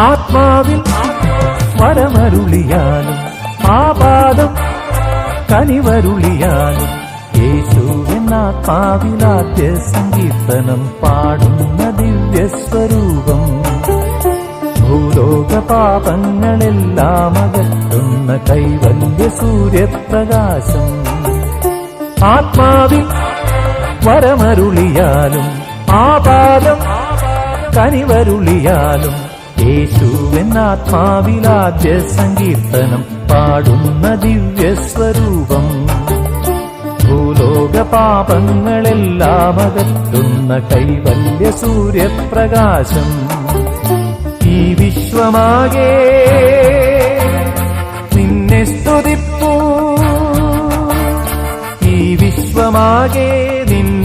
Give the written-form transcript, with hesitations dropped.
ആത്മാവിൽ വരമരുളിയാലും ആപാദം കനിവരുളിയാലും യേശുവെന്നാത്മാവിലാദ്യ സങ്കീർത്തനം പാടുന്ന ദിവ്യസ്വരൂപം ഭൂലോക പാപങ്ങളെല്ലാം അകറ്റുന്ന കൈവല്യ സൂര്യപ്രകാശം ആത്മാവിൽ വരമരുളിയാലും ആപാദം കനിവരുളിയാലും യേശുവെന്നാത്മാവിലാദ്യ സങ്കീർത്തനം പാടുന്ന ദിവ്യസ്വരൂപം ഭൂലോക പാപങ്ങളെല്ലാം അകറ്റുന്ന കൈവല്യ സൂര്യപ്രകാശം ഈ വിശ്വമാകെ നിന്നെ സ്തുതിപ്പൂ ഈ വിശ്വമാകെ നിന്നെ